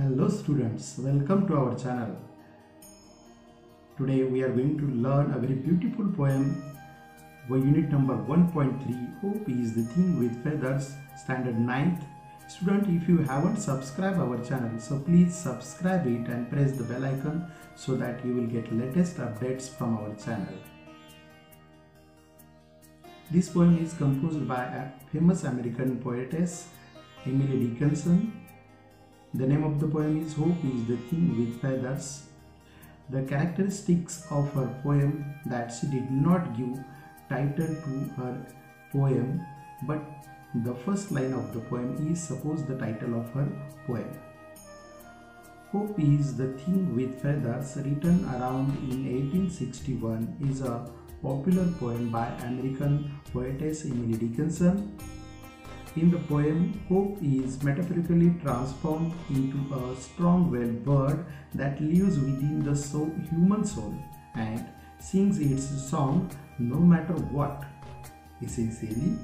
Hello students, welcome to our channel. Today we are going to learn a very beautiful poem for unit number 1.3. Hope is the thing with feathers, standard 9th. Student, if you haven't subscribed our channel, so please subscribe it and press the bell icon so that you will get latest updates from our channel. This poem is composed by a famous American poetess, Emily Dickinson. The name of the poem is Hope is the Thing with Feathers. The characteristics of her poem that she did not give title to her poem, but the first line of the poem is supposed the title of her poem. Hope is the Thing with Feathers, written around in 1861, is a popular poem by American poetess Emily Dickinson. In the poem, hope is metaphorically transformed into a strong-willed bird that lives within the human soul and sings its song no matter what. Essentially,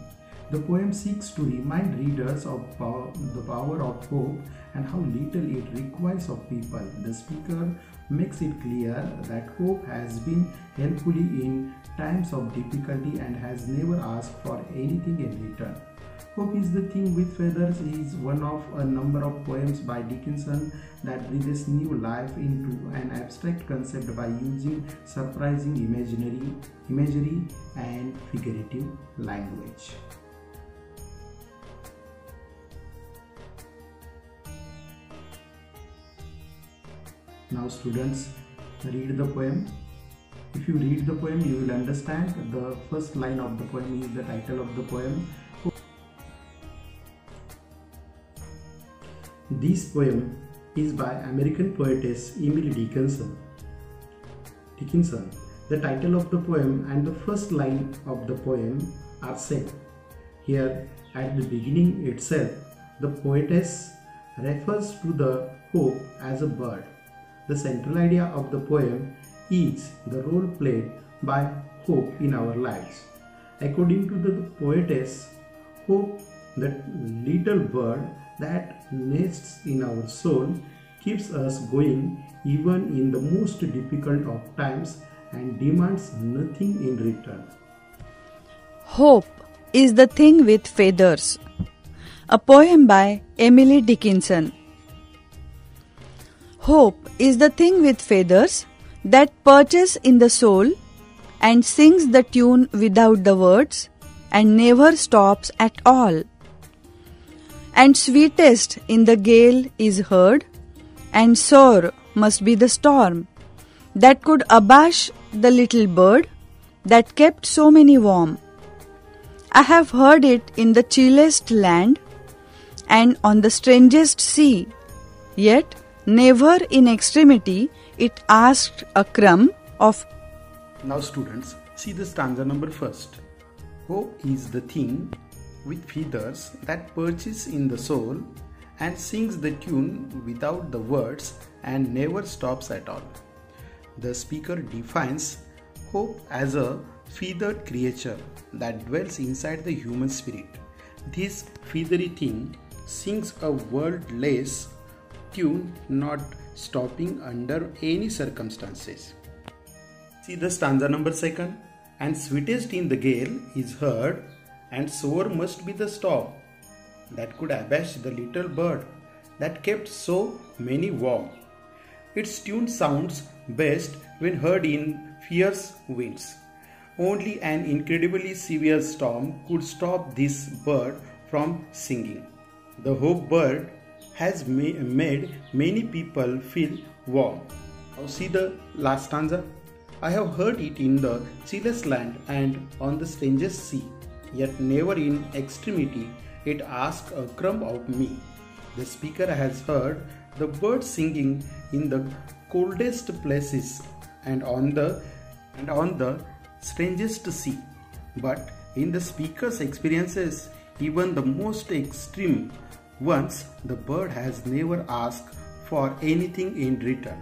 the poem seeks to remind readers of the power of hope and how little it requires of people. The speaker makes it clear that hope has been helpful in times of difficulty and has never asked for anything in return. Hope is the Thing with Feathers is one of a number of poems by Dickinson that breathes new life into an abstract concept by using surprising imagery and figurative language. Now students, read the poem. If you read the poem, you will understand the first line of the poem is the title of the poem. This poem is by American poetess Emily Dickinson. The title of the poem and the first line of the poem are same. Here at the beginning itself, the poetess refers to the hope as a bird. The central idea of the poem is the role played by hope in our lives. According to the poetess, hope, that little bird that nests in our soul, keeps us going even in the most difficult of times and demands nothing in return. Hope is the Thing with Feathers. A poem by Emily Dickinson. Hope is the thing with feathers that perches in the soul and sings the tune without the words and never stops at all. And sweetest in the gale is heard, and sore must be the storm that could abash the little bird that kept so many warm. I have heard it in the chillest land and on the strangest sea, yet never in extremity it asked a crumb of. Now students, see the stanza number first. Hope is the thing with feathers that perches in the soul and sings the tune without the words and never stops at all. The speaker defines hope as a feathered creature that dwells inside the human spirit. This feathery thing sings a wordless tune, not stopping under any circumstances. See the stanza number second. And sweetest in the gale is heard, and sore must be the storm that could abash the little bird that kept so many warm. Its tune sounds best when heard in fierce winds. Only an incredibly severe storm could stop this bird from singing. The hope bird has made many people feel warm. Now see the last stanza. I have heard it in the chillest land and on the strangest sea, yet never in extremity it asked a crumb of me. The speaker has heard the bird singing in the coldest places and on the strangest sea, but in the speaker's experiences, even the most extreme ones, the bird has never asked for anything in return.